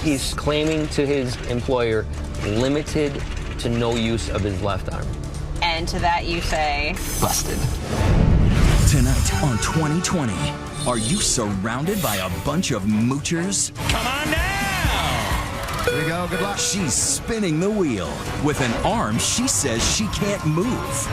He's claiming to his employer limited to no use of his left arm. And to that you say... Busted. Tonight on 2020, are you surrounded by a bunch of moochers? Come on now! Here we go, good luck. She's spinning the wheel. With an arm she says she can't move.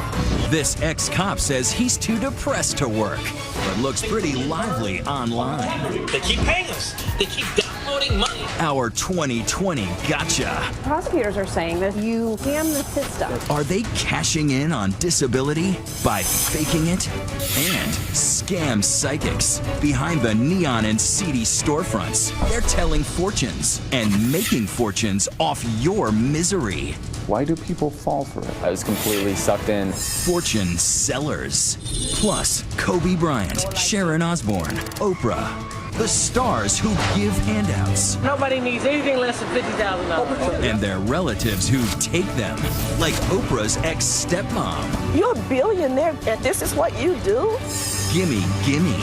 This ex-cop says he's too depressed to work, but looks pretty lively online. They keep paying us. They keep downloading money. Our 2020 gotcha. Prosecutors are saying that you scam the system. Are they cashing in on disability by faking it? And scam psychics behind the neon and seedy storefronts. They're telling fortunes and making fortunes off your misery. Why do people fall for it? I was completely sucked in. Fortune sellers. Plus, Kobe Bryant, Sharon Osbourne, Oprah. The stars who give handouts. Nobody needs anything less than $50,000. And their relatives who take them. Like Oprah's ex-stepmom. You're a billionaire and this is what you do? Gimme, gimme.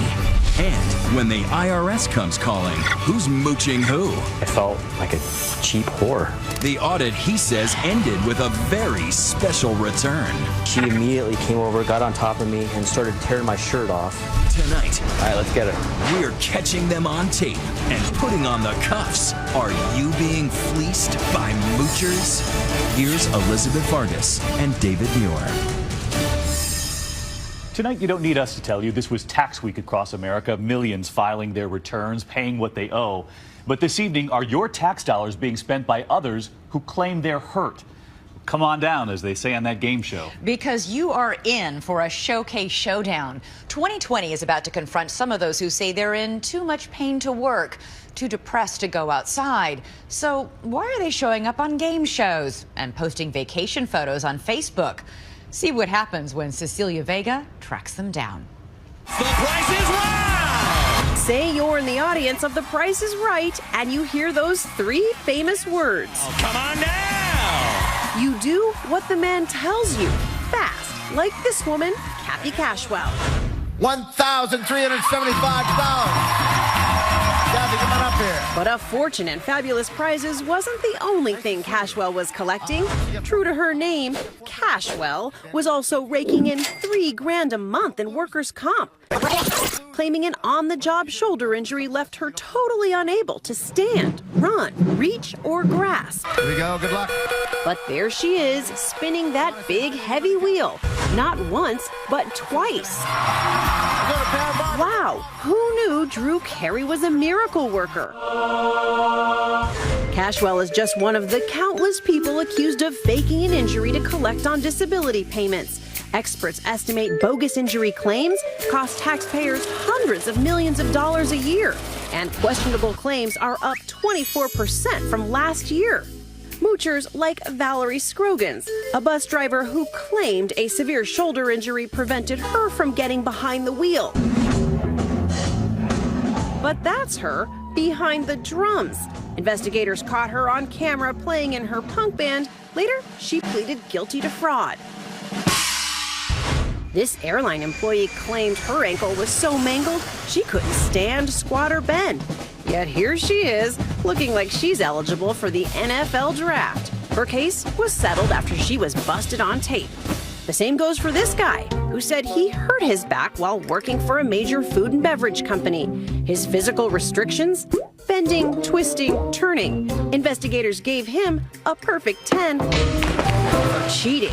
And when the IRS comes calling, who's mooching who? I felt like a cheap whore. The audit, he says, ended with a very special return. She immediately came over, got on top of me, and started tearing my shirt off. Tonight, All right, let's get it. we're catching them on tape and putting on the cuffs. Are you being fleeced by moochers? Here's Elizabeth Vargas and David Muir. Tonight, you don't need us to tell you this was tax week across America, millions filing their returns, paying what they owe. But this evening, are your tax dollars being spent by others who claim they're hurt? Come on down, as they say on that game show. Because you are in for a showcase showdown. 2020 is about to confront some of those who say they're in too much pain to work, too depressed to go outside. So why are they showing up on game shows and posting vacation photos on Facebook? See what happens when Cecilia Vega tracks them down. The Price is Right! Say you're in the audience of The Price is Right and you hear those three famous words. Oh, come on now! You do what the man tells you, fast, like this woman, Kathy Cashwell. $1,375. Kathy, come on up here. But a fortune and fabulous prizes wasn't the only thing Cashwell was collecting. True to her name, Cashwell was also raking in $3 grand a month in workers' comp. Claiming an on-the-job shoulder injury left her totally unable to stand, run, reach, or grasp. Here we go, good luck. But there she is, spinning that big, heavy wheel. Not once, but twice. Wow, who knew Drew Carey was a miracle worker? Cashwell is just one of the countless people accused of faking an injury to collect on disability payments. Experts estimate bogus injury claims cost taxpayers hundreds of millions of dollars a year, and questionable claims are up 24% from last year. Moochers like Valerie Scroggins, a bus driver who claimed a severe shoulder injury prevented her from getting behind the wheel. But that's her behind the drums. Investigators caught her on camera playing in her punk band. Later, she pleaded guilty to fraud. This airline employee claimed her ankle was so mangled she couldn't stand, squat, or bend. Yet here she is, looking like she's eligible for the NFL draft. Her case was settled after she was busted on tape. The same goes for this guy, who said he hurt his back while working for a major food and beverage company. His physical restrictions? Bending, twisting, turning. Investigators gave him a perfect 10 for cheating.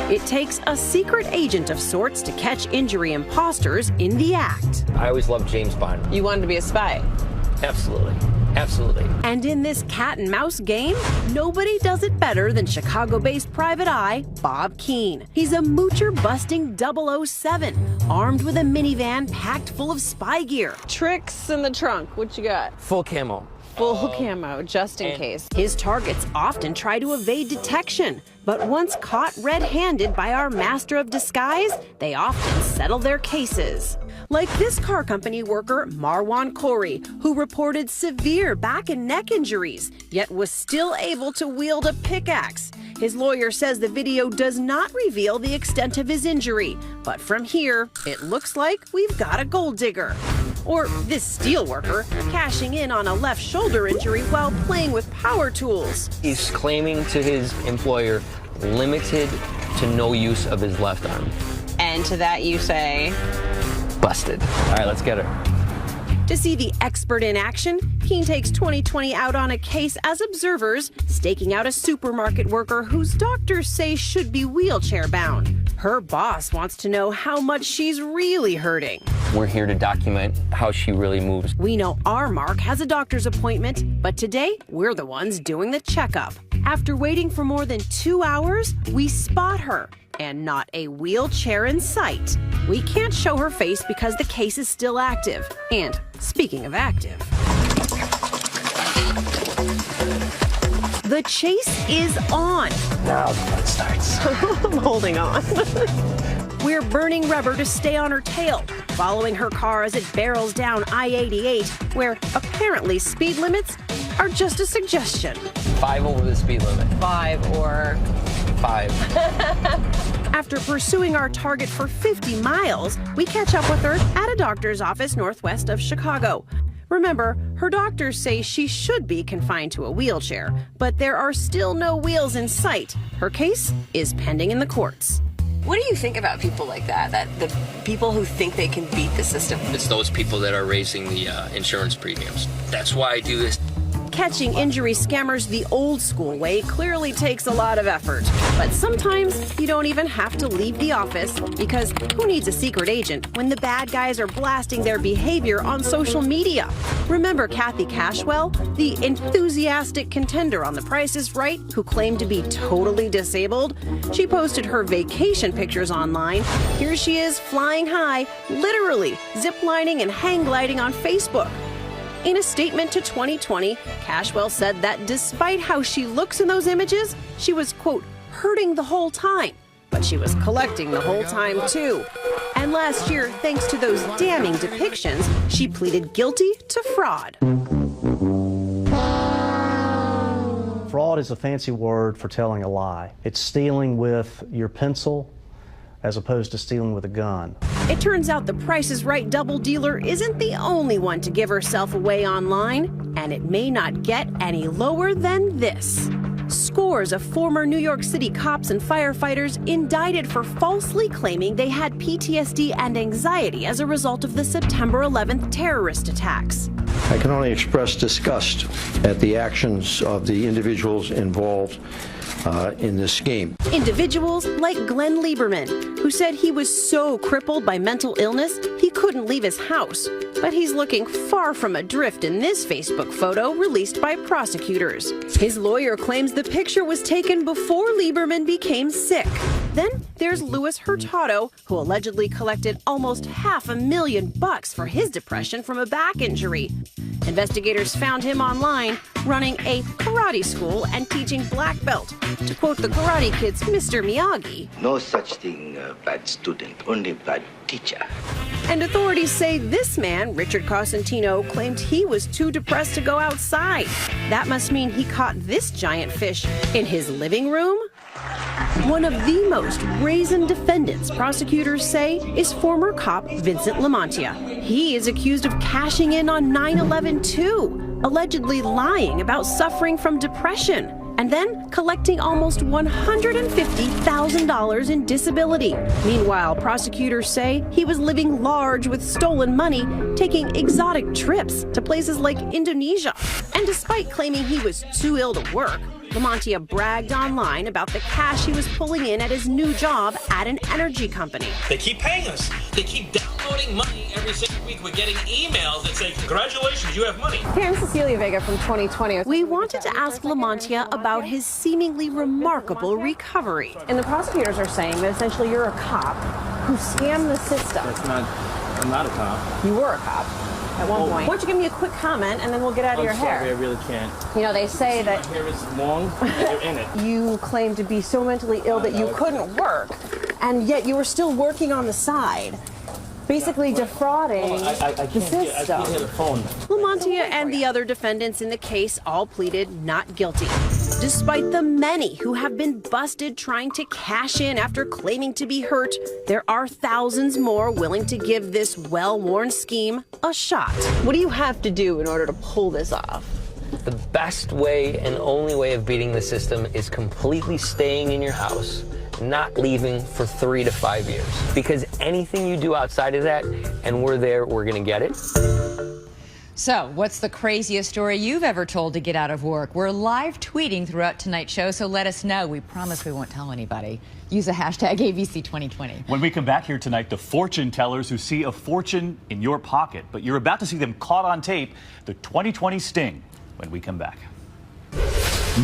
It takes a secret agent of sorts to catch injury imposters in the act. I always loved James Bond. You wanted to be a spy? Absolutely. Absolutely. And in this cat and mouse game, nobody does it better than Chicago-based private eye Bob Keane. He's a moocher-busting 007, armed with a minivan packed full of spy gear. Tricks in the trunk. What you got? Full camo. Full camo, just in case. His targets often try to evade detection, but once caught red-handed by our master of disguise, they often settle their cases. Like this car company worker, Marwan Khoury, who reported severe back and neck injuries, yet was still able to wield a pickaxe. His lawyer says the video does not reveal the extent of his injury, but from here, it looks like we've got a gold digger. Or this steelworker cashing in on a left shoulder injury while playing with power tools. He's claiming to his employer limited to no use of his left arm. And to that you say, Busted. All right, let's get her. to see the expert in action, Keene takes 2020 out on a case as observers, staking out a supermarket worker whose doctors say should be wheelchair bound. Her boss wants to know how much she's really hurting. We're here to document how she really moves. We know our Mark has a doctor's appointment, but today we're the ones doing the checkup. After waiting for more than 2 hours, we spot her, and not a wheelchair in sight. We can't show her face because the case is still active. And speaking of active, the chase is on. Now the fun starts. I'm holding on. We're burning rubber to stay on her tail, following her car as it barrels down I-88, where apparently speed limits are just a suggestion. 5 over the speed limit. 5 or 5. After pursuing our target for 50 miles, we catch up with her at a doctor's office northwest of Chicago. Remember, her doctors say she should be confined to a wheelchair, but there are still no wheels in sight. Her case is pending in the courts. What do you think about people like that the people who think they can beat the system? It's those people that are raising the insurance premiums. That's why I do this. Catching injury scammers the old school way clearly takes a lot of effort. But sometimes you don't even have to leave the office, because who needs a secret agent when the bad guys are blasting their behavior on social media? Remember Kathy Cashwell, the enthusiastic contender on The Price is Right, who claimed to be totally disabled? She posted her vacation pictures online. Here she is flying high, literally ziplining and hang gliding on Facebook. In a statement to 2020, Cashwell said that despite how she looks in those images, she was, quote, hurting the whole time. But she was collecting the whole time, too. And last year, thanks to those damning depictions, she pleaded guilty to fraud. Fraud is a fancy word for telling a lie. It's stealing with your pencil as opposed to stealing with a gun. It turns out the Price is Right double dealer isn't the only one to give herself away online, and it may not get any lower than this. Scores of former New York City cops and firefighters indicted for falsely claiming they had PTSD and anxiety as a result of the September 11th terrorist attacks. I can only express disgust at the actions of the individuals involved in this scheme. Individuals like Glenn Lieberman, who said he was so crippled by mental illness he couldn't leave his house. But he's looking far from adrift in this Facebook photo released by prosecutors. His lawyer claims the picture was taken before Lieberman became sick. Then there's Louis Hurtado, who allegedly collected almost $500,000 for his depression from a back injury. Investigators found him online, running a karate school and teaching black belt. To quote the Karate Kid's Mr. Miyagi, "No such thing, bad student, only bad teacher." And authorities say this man, Richard Cosentino, claimed he was too depressed to go outside. That must mean he caught this giant fish in his living room? One of the most brazen defendants, prosecutors say, is former cop Vincent Lamontia. He is accused of cashing in on 9/11 too, allegedly lying about suffering from depression, and then collecting almost $150,000 in disability. Meanwhile, prosecutors say he was living large with stolen money, taking exotic trips to places like Indonesia. And despite claiming he was too ill to work, Lamontia bragged online about the cash he was pulling in at his new job at an energy company. They keep paying us. They keep downloading money every single week. We're getting emails that say, congratulations, you have money. Hey, I'm Cecilia Vega from 2020. We wanted to ask Lamontia about his seemingly remarkable recovery. And the prosecutors are saying that essentially you're a cop who scammed the system. I'm not a cop. You were a cop at one point. Why don't you give me a quick comment and then we'll get out of your hair. I really can't. You know, they say that my hair is long, you're in it. You claim to be so mentally ill that you couldn't work, and yet you were still working on the side, basically defrauding the system. I can't hear the phone. Lamontia and the other defendants in the case all pleaded not guilty. Despite the many who have been busted trying to cash in after claiming to be hurt, there are thousands more willing to give this well-worn scheme a shot. What do you have to do in order to pull this off? The best way and only way of beating the system is completely staying in your house, not leaving for 3 to 5 years. Because anything you do outside of that, and we're there, we're gonna get it. So, what's the craziest story you've ever told to get out of work? We're live tweeting throughout tonight's show, so let us know. We promise we won't tell anybody. Use the hashtag ABC2020. When we come back here tonight, the fortune tellers who see a fortune in your pocket, but you're about to see them caught on tape, the 2020 sting, when we come back.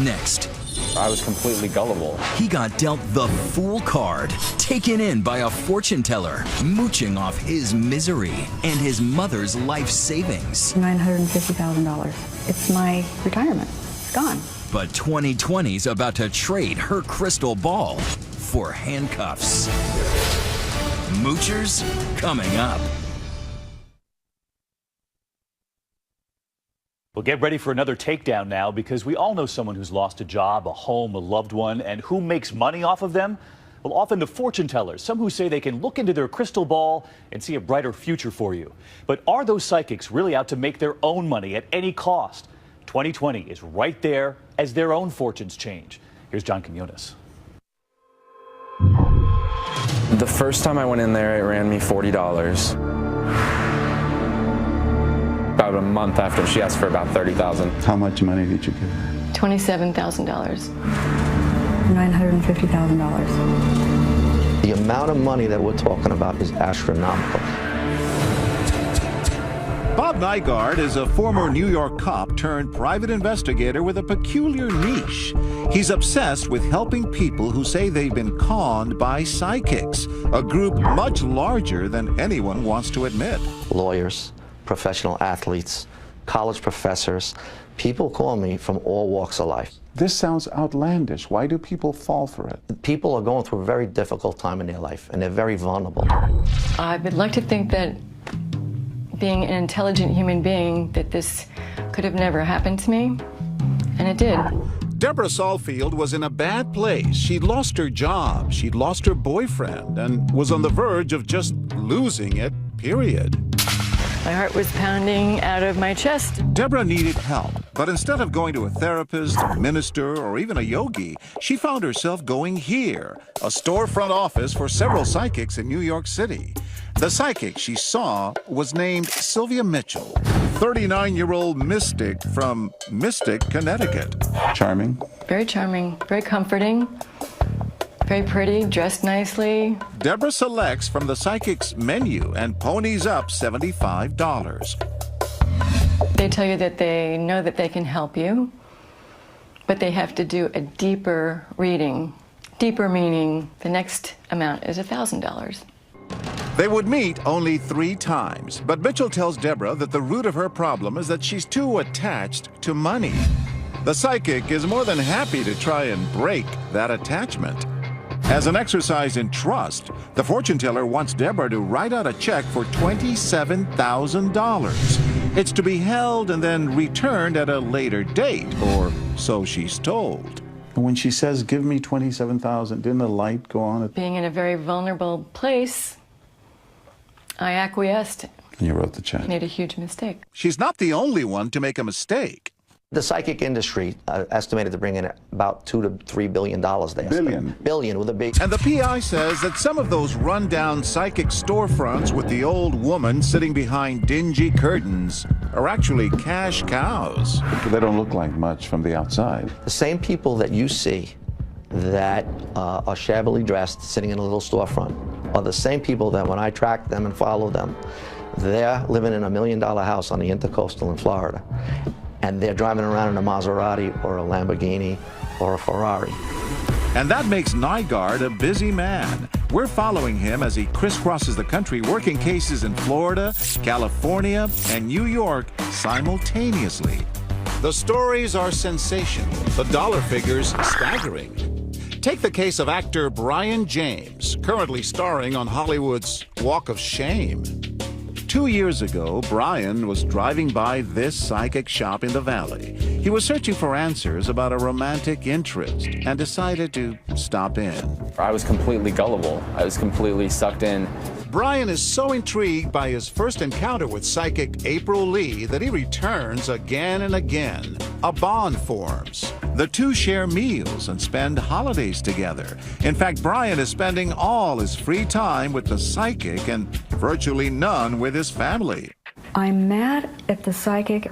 Next. I was completely gullible. He got dealt the fool card, taken in by a fortune teller, mooching off his misery and his mother's life savings. $950,000. It's my retirement. It's gone. But 2020's about to trade her crystal ball for handcuffs. Moochers coming up. Well, get ready for another takedown now, because we all know someone who's lost a job, a home, a loved one, and who makes money off of them? Well, often the fortune tellers, some who say they can look into their crystal ball and see a brighter future for you. But are those psychics really out to make their own money at any cost? 2020 is right there as their own fortunes change. Here's John Quinones. The first time I went in there, it ran me $40. About a month after, she asked for about $30,000. How much money did you give? $27,000. $950,000. The amount of money that we're talking about is astronomical. Bob Nygaard is a former New York cop turned private investigator with a peculiar niche. He's obsessed with helping people who say they've been conned by psychics, a group much larger than anyone wants to admit. Lawyers, professional athletes, college professors, people call me from all walks of life. This sounds outlandish. Why do people fall for it? People are going through a very difficult time in their life, and they're very vulnerable. I would like to think that being an intelligent human being, that this could have never happened to me, and it did. Deborah Salfield was in a bad place. She'd lost her job, she'd lost her boyfriend, and was on the verge of just losing it, period. My heart was pounding out of my chest. Deborah needed help, but instead of going to a therapist, a minister, or even a yogi, she found herself going here, a storefront office for several psychics in New York City. The psychic she saw was named Sylvia Mitchell, 39-year-old mystic from Mystic, Connecticut. Charming? Very charming, very comforting, very pretty, dressed nicely. Deborah selects from the psychic's menu and ponies up $75. They tell you that they know that they can help you, but they have to do a deeper reading. Deeper meaning the next amount is $1,000. They would meet only 3 times, but Mitchell tells Deborah that the root of her problem is that she's too attached to money. The psychic is more than happy to try and break that attachment. As an exercise in trust, the fortune teller wants Deborah to write out a check for $27,000. It's to be held and then returned at a later date, or so she's told. When she says, give me $27,000, didn't the light go on? Being in a very vulnerable place, I acquiesced. And you wrote the check. Made a huge mistake. She's not the only one to make a mistake. The psychic industry estimated to bring in about $2 to $3 billion. Billion with a big. And the PI says that some of those rundown psychic storefronts with the old woman sitting behind dingy curtains are actually cash cows. They don't look like much from the outside. The same people that you see that are shabbily dressed sitting in a little storefront are the same people that when I track them and follow them, they're living in a $1 million house on the Intercoastal in Florida. And they're driving around in a Maserati or a Lamborghini or a Ferrari. And that makes Nygaard a busy man. We're following him as he crisscrosses the country, working cases in Florida, California, and New York simultaneously. The stories are sensational, the dollar figures staggering. Take the case of actor Brian James, currently starring on Hollywood's Walk of Shame. 2 years ago, Brian was driving by this psychic shop in the valley. He was searching for answers about a romantic interest and decided to stop in. I was completely gullible. I was completely sucked in. Brian is so intrigued by his first encounter with psychic April Lee that he returns again and again. A bond forms. The two share meals and spend holidays together. In fact, Brian is spending all his free time with the psychic and virtually none with his family. I'm mad at the psychic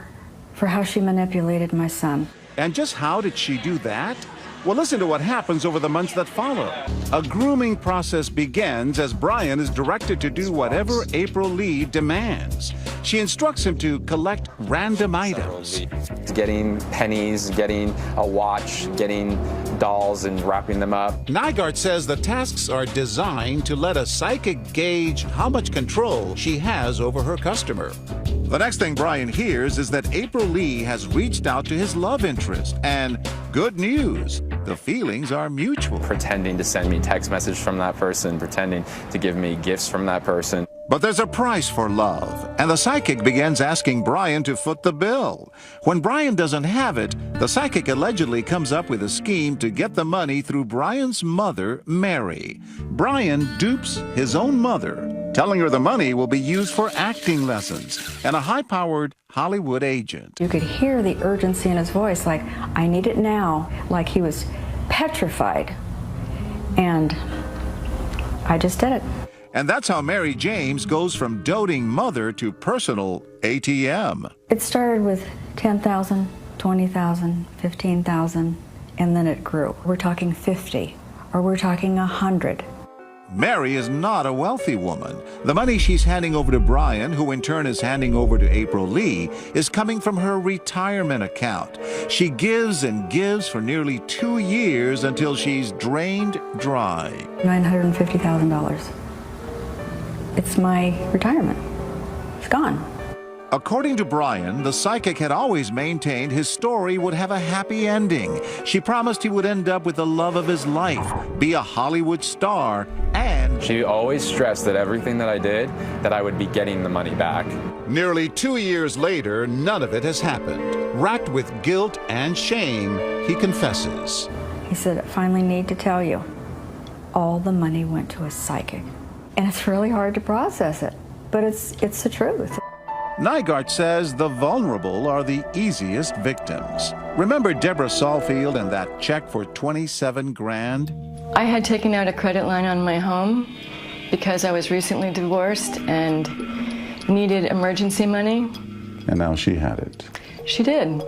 for how she manipulated my son. And just how did she do that? Well, listen to what happens over the months that follow. A grooming process begins as Brian is directed to do whatever April Lee demands. She instructs him to collect random items. Getting pennies, getting a watch, getting dolls and wrapping them up. Nygaard says the tasks are designed to let a psychic gauge how much control she has over her customer. The next thing Brian hears is that April Lee has reached out to his love interest, and good news, the feelings are mutual. Pretending to send me text message from that person, pretending to give me gifts from that person. But there's a price for love, and the psychic begins asking Brian to foot the bill. When Brian doesn't have it, the psychic allegedly comes up with a scheme to get the money through Brian's mother, Mary. Brian dupes his own mother, telling her the money will be used for acting lessons and a high-powered Hollywood agent. You could hear the urgency in his voice, like, I need it now, like he was petrified. And I just did it. And that's how Mary James goes from doting mother to personal ATM. It started with 10,000, 20,000, 15,000, and then it grew. We're talking 50, or we're talking 100. Mary is not a wealthy woman. The money she's handing over to Brian, who in turn is handing over to April Lee, is coming from her retirement account. She gives and gives for nearly 2 years until she's drained dry. $950,000. It's my retirement. It's gone. According to Brian, the psychic had always maintained his story would have a happy ending. She promised he would end up with the love of his life, be a Hollywood star, and she always stressed that everything that I did, that I would be getting the money back. Nearly 2 years later, none of it has happened. Racked with guilt and shame, he confesses. He said, I finally need to tell you, all the money went to a psychic. And it's really hard to process it, but it's the truth. Nygaard says the vulnerable are the easiest victims. Remember Deborah Saulfield and that check for 27 grand? I had taken out a credit line on my home because I was recently divorced and needed emergency money. And now she had it. She did.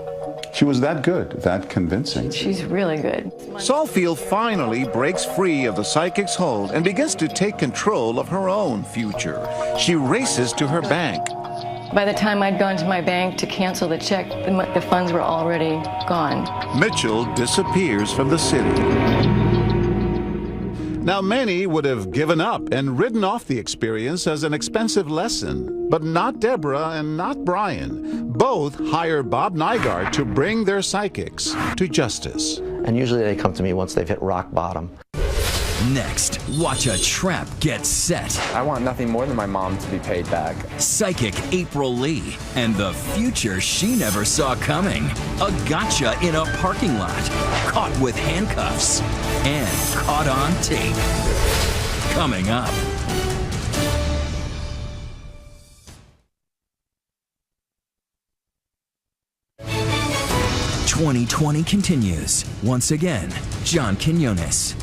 She was that good, that convincing. She's really good. Saulfield finally breaks free of the psychic's hold and begins to take control of her own future. She races to her bank. By the time I'd gone to my bank to cancel the check, the funds were already gone. Mitchell disappears from the city. Now, many would have given up and written off the experience as an expensive lesson, but not Deborah and not Brian. Both hire Bob Nygaard to bring their psychics to justice. And usually they come to me once they've hit rock bottom. Next, watch a trap get set. I want nothing more than my mom to be paid back. Psychic April Lee and the future she never saw coming. A gotcha in a parking lot. Caught with handcuffs. And caught on tape. Coming up. "2020 continues. Once again, John Quinones.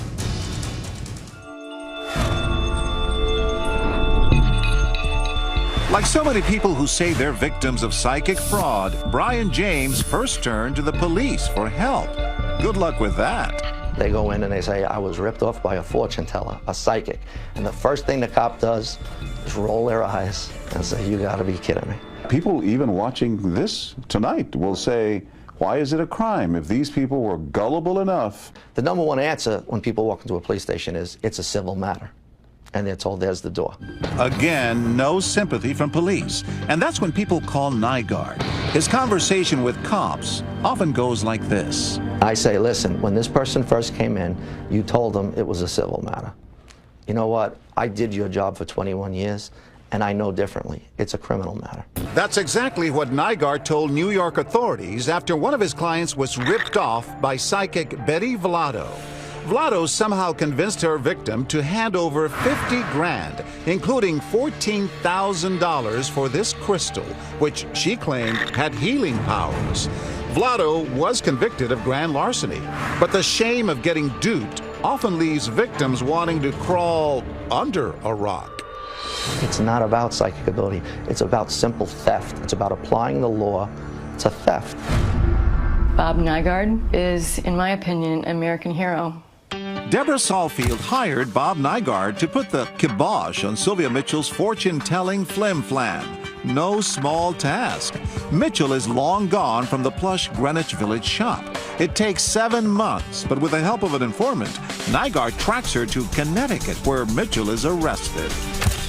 Like so many people who say they're victims of psychic fraud, Brian James first turned to the police for help. Good luck with that. They go in and they say, I was ripped off by a fortune teller, a psychic. And the first thing the cop does is roll their eyes and say, you gotta be kidding me. People even watching this tonight will say, why is it a crime if these people were gullible enough? The number one answer when people walk into a police station is, it's a civil matter. And they're told, there's the door. Again, no sympathy from police. And that's when people call Nygaard. His conversation with cops often goes like this. I say, listen, when this person first came in, you told them it was a civil matter. You know what? I did your job for 21 years, and I know differently. It's a criminal matter. That's exactly what Nygaard told New York authorities after one of his clients was ripped off by psychic Betty Vlado. Vlado somehow convinced her victim to hand over 50 grand, including $14,000 for this crystal, which she claimed had healing powers. Vlado was convicted of grand larceny, but the shame of getting duped often leaves victims wanting to crawl under a rock. It's not about psychic ability. It's about simple theft. It's about applying the law to theft. Bob Nygaard is, in my opinion, an American hero. Deborah Saulfield hired Bob Nygaard to put the kibosh on Sylvia Mitchell's fortune-telling flim-flam. No small task. Mitchell is long gone from the plush Greenwich Village shop. It takes 7 months, but with the help of an informant, Nygaard tracks her to Connecticut, where Mitchell is arrested.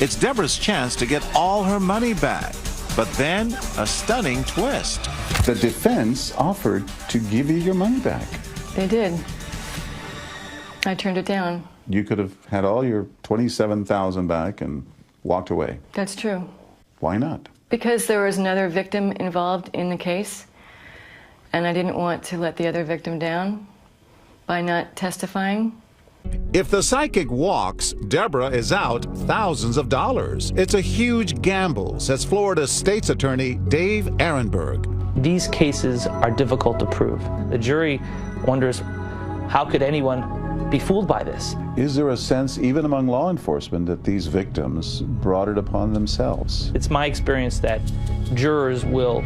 It's Deborah's chance to get all her money back. But then, a stunning twist. The defense offered to give you your money back. They did. I turned it down. You could have had all your $27,000 back and walked away. That's true. Why not? Because there was another victim involved in the case, and I didn't want to let the other victim down by not testifying. If the psychic walks, Deborah is out thousands of dollars. It's a huge gamble, says Florida State's Attorney Dave Ehrenberg. These cases are difficult to prove. The jury wonders, how could anyone be fooled by this? Is there a sense, even among law enforcement, that these victims brought it upon themselves? It's my experience that jurors will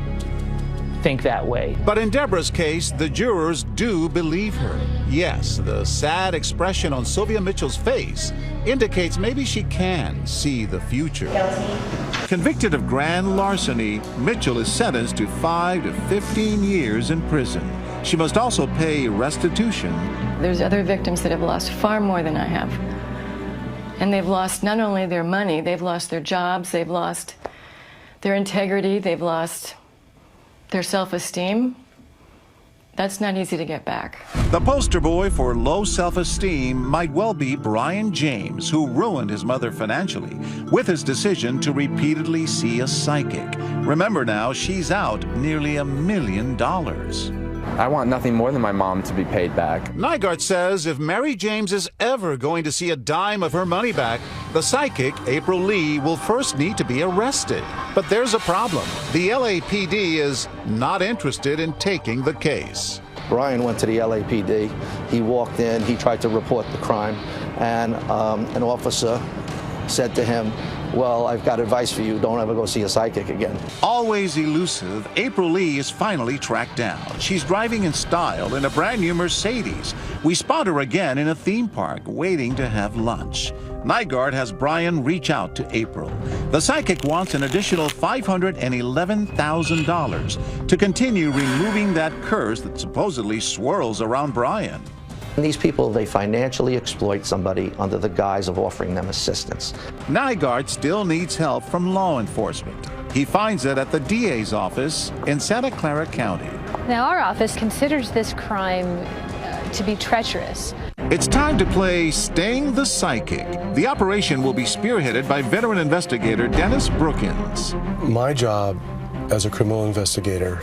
think that way. But in Deborah's case, the jurors do believe her. Yes, the sad expression on Sylvia Mitchell's face indicates maybe she can see the future. Convicted of grand larceny, Mitchell is sentenced to 5 to 15 years in prison. She must also pay restitution. There's other victims that have lost far more than I have. And they've lost not only their money, they've lost their jobs, they've lost their integrity, they've lost their self-esteem. That's not easy to get back. The poster boy for low self-esteem might well be Brian James, who ruined his mother financially with his decision to repeatedly see a psychic. Remember now, she's out nearly $1 million. I want nothing more than my mom to be paid back. Nygaard says if Mary James is ever going to see a dime of her money back, the psychic, April Lee, will first need to be arrested. But there's a problem. The LAPD is not interested in taking the case. Brian went to the LAPD. He walked in, he tried to report the crime, and an officer said to him, well, I've got advice for you. Don't ever go see a psychic again. Always elusive, April Lee is finally tracked down. She's driving in style in a brand new Mercedes. We spot her again in a theme park, waiting to have lunch. Nygaard has Brian reach out to April. The psychic wants an additional $511,000 to continue removing that curse that supposedly swirls around Brian. These people, they financially exploit somebody under the guise of offering them assistance. Nygaard still needs help from law enforcement. He finds it at the DA's office in Santa Clara County. Now, our office considers this crime to be treacherous. It's time to play Sting the Psychic. The operation will be spearheaded by veteran investigator Dennis Brookins. My job as a criminal investigator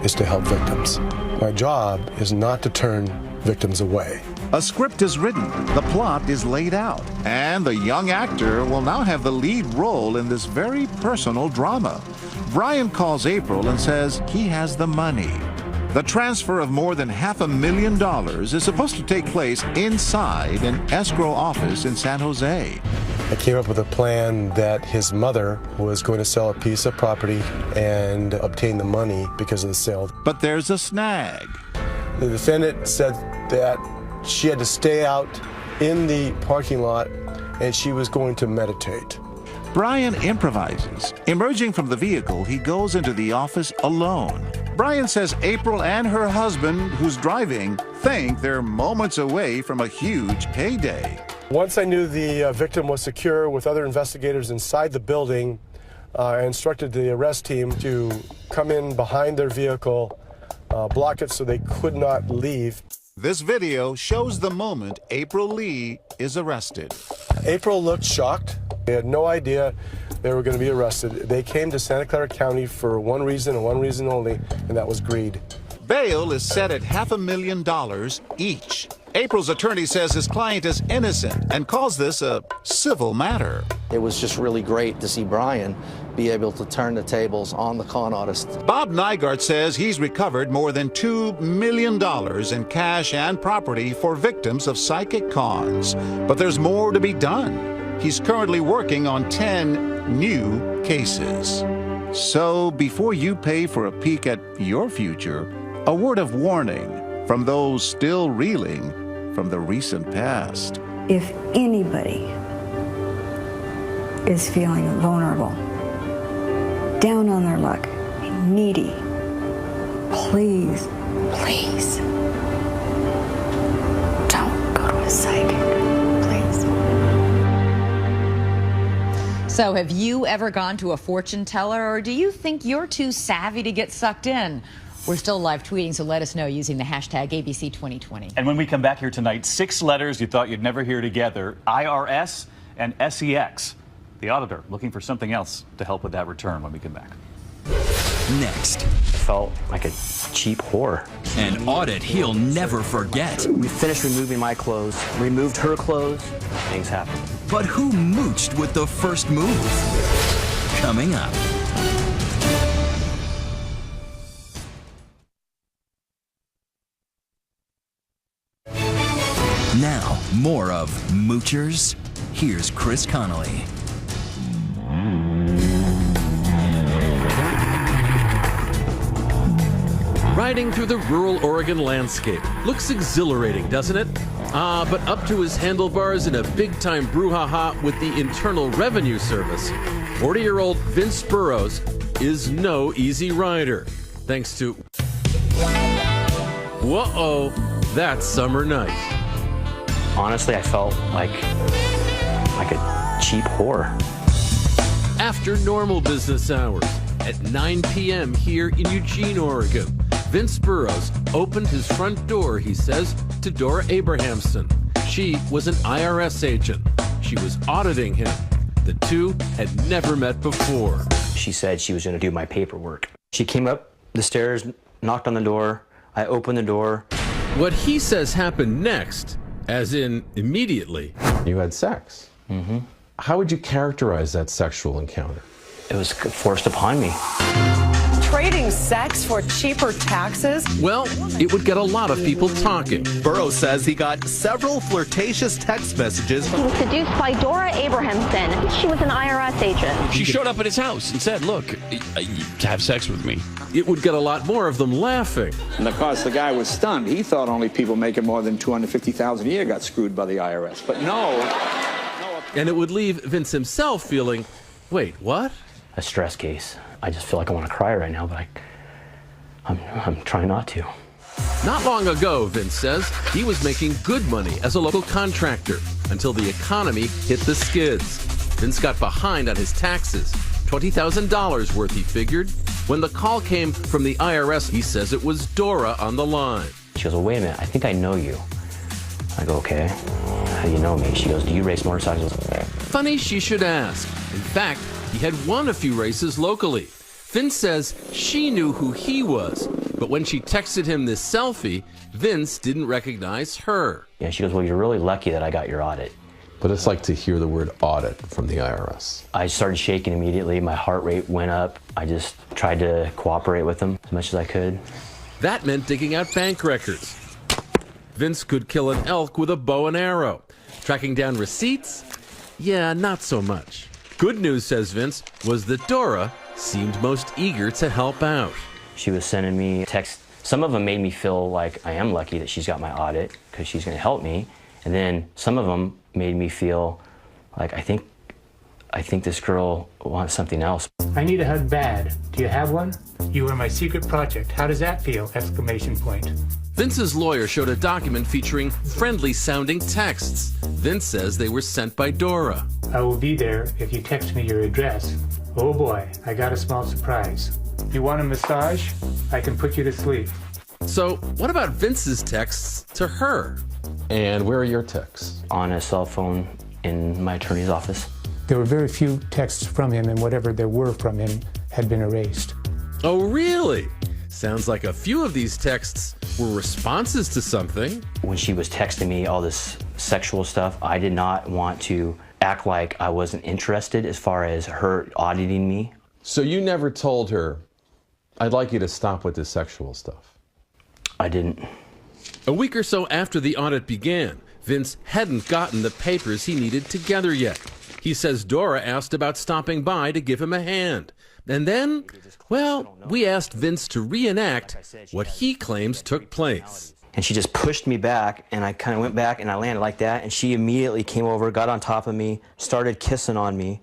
is to help victims. My job is not to turn victims away. A script is written, the plot is laid out, and the young actor will now have the lead role in this very personal drama. Brian calls April and says he has the money. The transfer of more than $500,000 is supposed to take place inside an escrow office in San Jose. I came up with a plan that his mother was going to sell a piece of property and obtain the money because of the sale. But there's a snag. The defendant said that she had to stay out in the parking lot and she was going to meditate. Brian improvises. Emerging from the vehicle, he goes into the office alone. Brian says April and her husband, who's driving, think they're moments away from a huge payday. Once I knew the victim was secure with other investigators inside the building, I instructed the arrest team to come in behind their vehicle, block it so they could not leave. This video shows the moment April Lee is arrested. April looked shocked. They had no idea they were going to be arrested. They came to Santa Clara County for one reason and one reason only, and that was greed. Bail is set at $500,000 each. April's attorney says his client is innocent and calls this a civil matter. It was just really great to see Brian be able to turn the tables on the con artist. Bob Nygaard says he's recovered more than $2 million in cash and property for victims of psychic cons. But there's more to be done. He's currently working on 10 new cases. So before you pay for a peek at your future, a word of warning from those still reeling from the recent past. If anybody is feeling vulnerable, down on their luck, needy, please, please, don't go to a psychic, please. So have you ever gone to a fortune teller, or do you think you're too savvy to get sucked in? We're still live tweeting, so let us know using the hashtag ABC2020. And when we come back here tonight, 6 letters you thought you'd never hear together, IRS and SEX. The auditor looking for something else to help with that return when we come back. Next. I felt like a cheap whore. An audit he'll never forget. We finished removing my clothes, removed her clothes, things happened. But who mooched with the first move? Coming up. Now, more of Moochers. Here's Chris Connolly. Riding through the rural Oregon landscape. Looks exhilarating, doesn't it? But up to his handlebars in a big-time brouhaha with the Internal Revenue Service, 40-year-old Vince Burrows is no easy rider. Thanks to... Whoa-oh, that summer night. Honestly, I felt like a cheap whore. After normal business hours, at 9 p.m. here in Eugene, Oregon, Vince Burrows opened his front door, he says, to Dora Abrahamson. She was an IRS agent. She was auditing him. The two had never met before. She said she was going to do my paperwork. She came up the stairs, knocked on the door. I opened the door. What he says happened next, as in immediately. You had sex. Mm-hmm. How would you characterize that sexual encounter? It was forced upon me. Trading sex for cheaper taxes? Well, it would get a lot of people talking. Burrows says he got several flirtatious text messages. He was seduced by Dora Abrahamson. She was an IRS agent. She showed up at his house and said, look, have sex with me. It would get a lot more of them laughing. And of course, the guy was stunned. He thought only people making more than $250,000 a year got screwed by the IRS. But no. And it would leave Vince himself feeling, wait, what? A stress case. I just feel like I want to cry right now, but I'm trying not to. Not long ago, Vince says, he was making good money as a local contractor until the economy hit the skids. Vince got behind on his taxes, $20,000 worth, he figured. When the call came from the IRS, he says it was Dora on the line. She goes, well, wait a minute, I think I know you. I go, okay, how do you know me? She goes, do you race motorcycles? Funny she should ask. In fact, he had won a few races locally. Vince says she knew who he was, but when she texted him this selfie, Vince didn't recognize her. Yeah, she goes, well, you're really lucky that I got your audit. But it's like to hear the word audit from the IRS. I started shaking immediately. My heart rate went up. I just tried to cooperate with them as much as I could. That meant digging out bank records. Vince could kill an elk with a bow and arrow. Tracking down receipts? Yeah, not so much. Good news, says Vince, was that Dora seemed most eager to help out. She was sending me texts. Some of them made me feel like I am lucky that she's got my audit because she's going to help me. And then some of them made me feel like I think this girl wants something else. I need a hug bad. Do you have one? You are my secret project. How does that feel? Exclamation point. Vince's lawyer showed a document featuring friendly-sounding texts. Vince says they were sent by Dora. I will be there if you text me your address. Oh boy, I got a small surprise. You want a massage? I can put you to sleep. So what about Vince's texts to her? And where are your texts? On a cell phone in my attorney's office. There were very few texts from him, and whatever there were from him had been erased. Oh, really? Sounds like a few of these texts were responses to something. When she was texting me all this sexual stuff, I did not want to act like I wasn't interested as far as her auditing me. So you never told her, I'd like you to stop with this sexual stuff? I didn't. A week or so after the audit began, Vince hadn't gotten the papers he needed together yet. He says Dora asked about stopping by to give him a hand. And then, well, we asked Vince to reenact what he claims took place. And she just pushed me back, and I kind of went back and I landed like that, and she immediately came over, got on top of me, started kissing on me.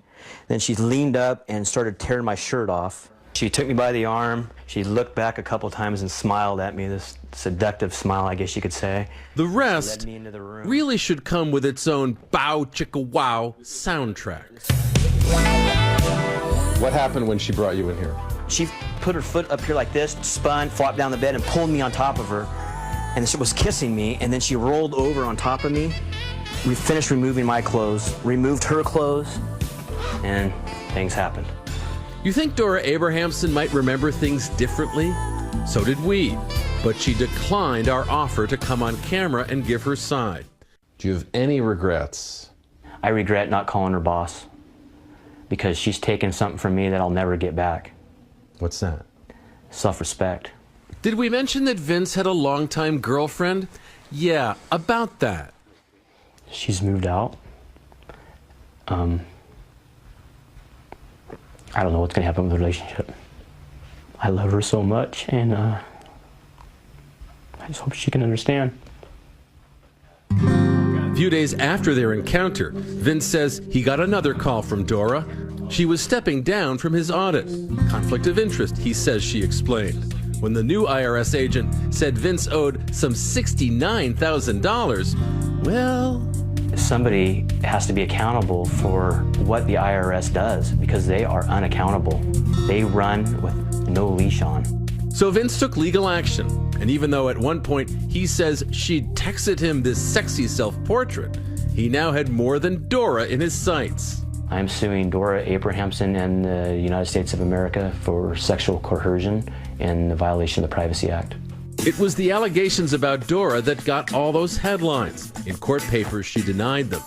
Then she leaned up and started tearing my shirt off. She took me by the arm. She looked back a couple times and smiled at me, this seductive smile, I guess you could say. The rest really should come with its own bow chicka wow soundtrack. What happened when she brought you in here? She put her foot up here like this, spun, flopped down the bed, and pulled me on top of her. And she was kissing me, and then she rolled over on top of me. We finished removing my clothes, removed her clothes, and things happened. You think Dora Abrahamson might remember things differently? So did we. But she declined our offer to come on camera and give her side. Do you have any regrets? I regret not calling her boss, because she's taken something from me that I'll never get back. What's that? Self-respect. Did we mention that Vince had a longtime girlfriend? Yeah, about that. She's moved out. I don't know what's going to happen with the relationship. I love her so much, and I just hope she can understand. A few days after their encounter, Vince says he got another call from Dora. She was stepping down from his audit. Conflict of interest, he says she explained. When the new IRS agent said Vince owed some $69,000, well... Somebody has to be accountable for what the IRS does, because they are unaccountable. They run with no leash on. So Vince took legal action, and even though at one point he says she'd texted him this sexy self-portrait, he now had more than Dora in his sights. I'm suing Dora Abrahamson and the United States of America for sexual coercion and the violation of the Privacy Act. It was the allegations about Dora that got all those headlines. In court papers, she denied them.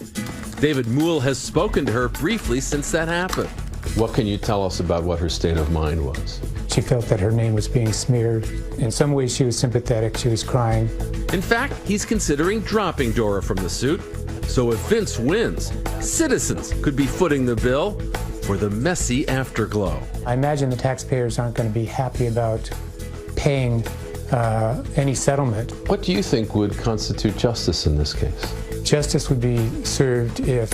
David Moule has spoken to her briefly since that happened. What can you tell us about what her state of mind was? She felt that her name was being smeared. In some ways, she was sympathetic. She was crying. In fact, he's considering dropping Dora from the suit. So if Vince wins, citizens could be footing the bill for the messy afterglow. I imagine the taxpayers aren't going to be happy about paying any settlement. What do you think would constitute justice in this case? Justice would be served if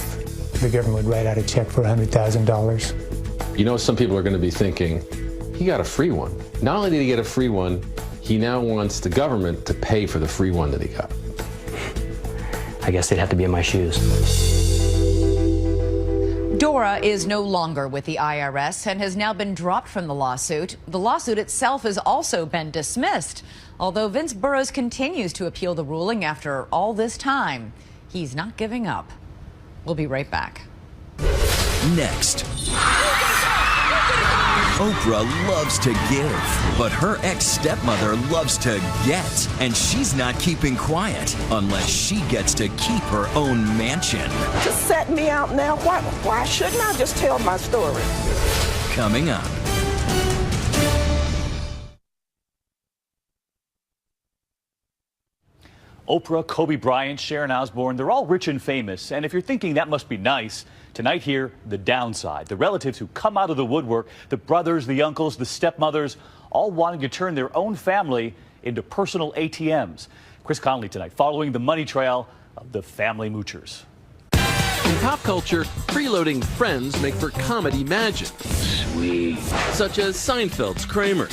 the government would write out a check for $100,000. You know, some people are going to be thinking, he got a free one. Not only did he get a free one, he now wants the government to pay for the free one that he got. I guess they'd have to be in my shoes. Dora is no longer with the IRS and has now been dropped from the lawsuit. The lawsuit itself has also been dismissed, although Vince Burrows continues to appeal the ruling after all this time. He's not giving up. We'll be right back. Next. Oprah loves to give, but her ex-stepmother loves to get, and she's not keeping quiet unless she gets to keep her own mansion. Just set me out now. Why shouldn't I just tell my story? Coming up. Oprah, Kobe Bryant, Sharon Osbourne, they're all rich and famous. And if you're thinking that must be nice, tonight here, the downside. The relatives who come out of the woodwork, the brothers, the uncles, the stepmothers, all wanting to turn their own family into personal ATMs. Chris Conley tonight, following the money trail of the family Moochers. In pop culture, freeloading friends make for comedy magic. Sweet. Such as Seinfeld's Kramer.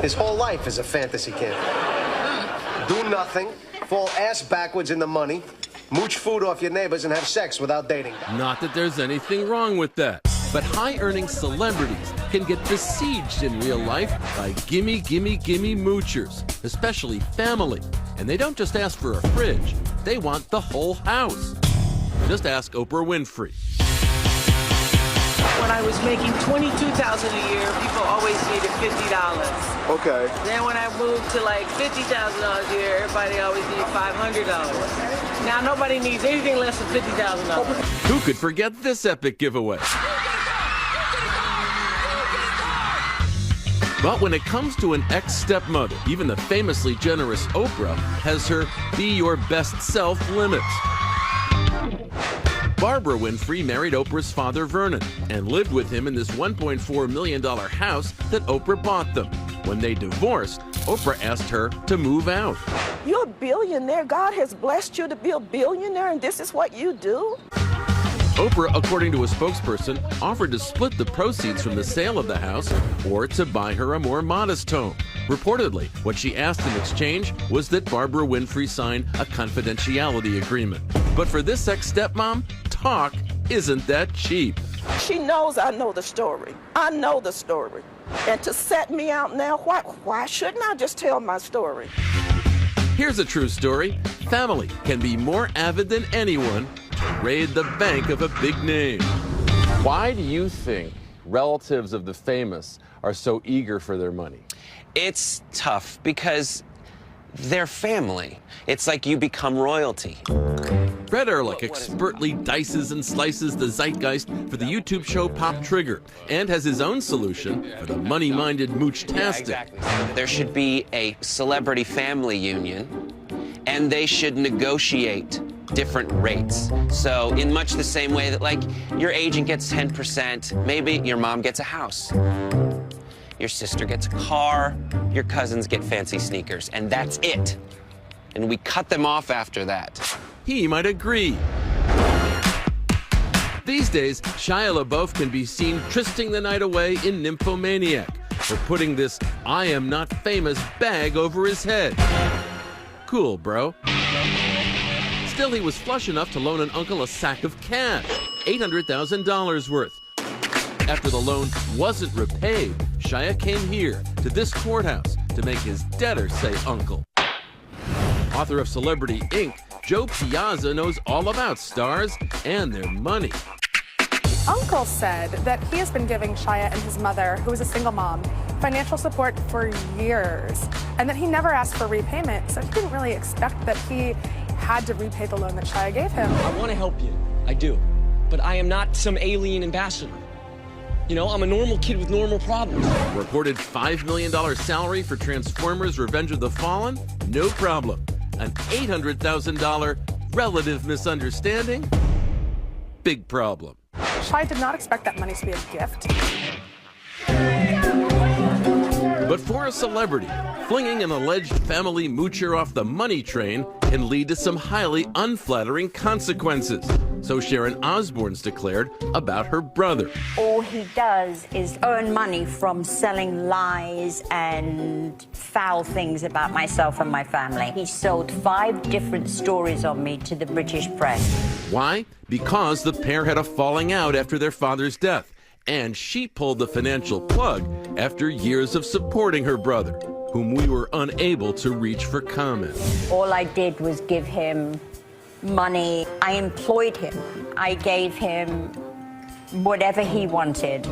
His whole life is a fantasy camp. Do nothing, fall ass backwards in the money, mooch food off your neighbors, and have sex without dating them. Not that there's anything wrong with that, but high-earning celebrities can get besieged in real life by gimme, gimme, gimme moochers, especially family. And they don't just ask for a fridge, they want the whole house. Just ask Oprah Winfrey. When I was making $22,000 a year, people always needed $50. Okay. Then when I moved to like $50,000 a year, everybody always needed $500. Now nobody needs anything less than $50,000. Who could forget this epic giveaway? But when it comes to an ex-stepmother, even the famously generous Oprah has her be your best self limits. Barbara Winfrey married Oprah's father, Vernon, and lived with him in this $1.4 million house that Oprah bought them. When they divorced, Oprah asked her to move out. You're a billionaire. God has blessed you to be a billionaire, and this is what you do? Oprah, according to a spokesperson, offered to split the proceeds from the sale of the house or to buy her a more modest home. Reportedly, what she asked in exchange was that Barbara Winfrey sign a confidentiality agreement. But for this ex-stepmom, talk isn't that cheap. She knows I know the story. I know the story. And to set me out now, why shouldn't I just tell my story? Here's a true story. Family can be more avid than anyone to raid the bank of a big name. Why do you think relatives of the famous are so eager for their money? It's tough because they're family. It's like you become royalty. Brett Ehrlich expertly dices and slices the zeitgeist for the YouTube show Pop Trigger and has his own solution for the money-minded mooch-tastic. Yeah, exactly. There should be a celebrity family union, and they should negotiate different rates. So in much the same way that, like, your agent gets 10%, maybe your mom gets a house. Your sister gets a car, your cousins get fancy sneakers, and that's it. And we cut them off after that. He might agree. These days, Shia LaBeouf can be seen trysting the night away in Nymphomaniac for putting this I am not famous bag over his head. Cool, bro. Still, he was flush enough to loan an uncle a sack of cash, $800,000 worth. After the loan wasn't repaid, Shia came here to this courthouse to make his debtor say uncle. Author of Celebrity Inc., Joe Piazza knows all about stars and their money. Uncle said that he has been giving Shia and his mother, who is a single mom, financial support for years, and that he never asked for repayment, so he didn't really expect that he had to repay the loan that Shia gave him. I want to help you, I do, but I am not some alien ambassador. You know, I'm a normal kid with normal problems. Reported $5 million salary for Transformers Revenge of the Fallen? No problem. An $800,000 relative misunderstanding? Big problem. Shia did not expect that money to be a gift. But for a celebrity, flinging an alleged family moocher off the money train can lead to some highly unflattering consequences. So Sharon Osbourne's declared about her brother. All he does is earn money from selling lies and foul things about myself and my family. He sold 5 different stories on me to the British press. Why? Because the pair had a falling out after their father's death, and she pulled the financial plug after years of supporting her brother, whom we were unable to reach for comment. All I did was give him money. I employed him. I gave him whatever he wanted.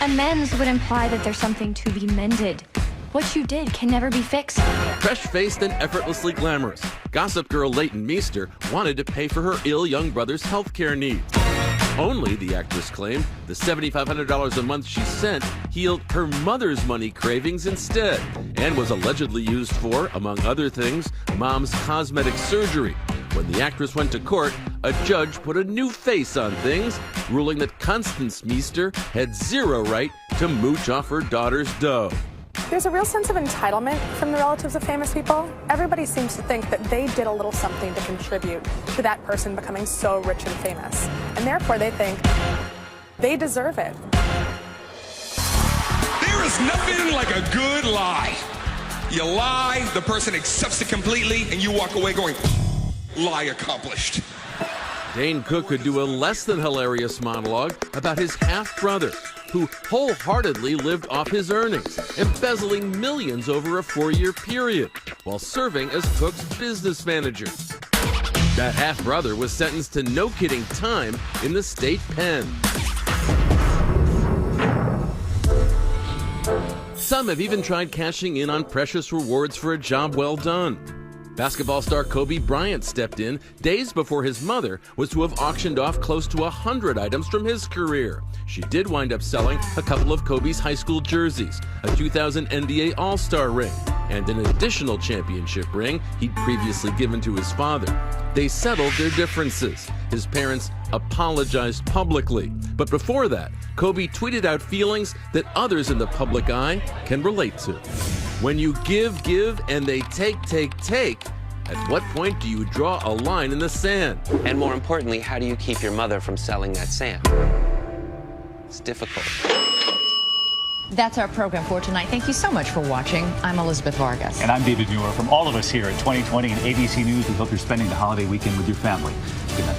Amends would imply that there's something to be mended. What you did can never be fixed. Fresh-faced and effortlessly glamorous, Gossip Girl Leighton Meester wanted to pay for her ill young brother's health care needs. Only, the actress claimed, the $7,500 a month she sent healed her mother's money cravings instead, and was allegedly used for, among other things, mom's cosmetic surgery. When the actress went to court, a judge put a new face on things, ruling that Constance Meester had zero right to mooch off her daughter's dough. There's a real sense of entitlement from the relatives of famous people. Everybody seems to think that they did a little something to contribute to that person becoming so rich and famous. And therefore they think they deserve it. There is nothing like a good lie. You lie, the person accepts it completely, and you walk away going, lie accomplished. Dane Cook could do a less than hilarious monologue about his half-brother, who wholeheartedly lived off his earnings, embezzling millions over a 4-year period, while serving as Cook's business manager. That half-brother was sentenced to no kidding time in the state pen. Some have even tried cashing in on precious rewards for a job well done. Basketball star Kobe Bryant stepped in days before his mother was to have auctioned off close to 100 items from his career. She did wind up selling a couple of Kobe's high school jerseys, a 2000 NBA All-Star ring, and an additional championship ring he'd previously given to his father. They settled their differences. His parents apologized publicly. But before that, Kobe tweeted out feelings that others in the public eye can relate to. When you give, and they take, at what point do you draw a line in the sand? And more importantly, how do you keep your mother from selling that sand? It's difficult. That's our program for tonight. Thank you so much for watching. I'm Elizabeth Vargas. And I'm David Muir. From all of us here at 2020 and ABC News, we hope you're spending the holiday weekend with your family. Good night.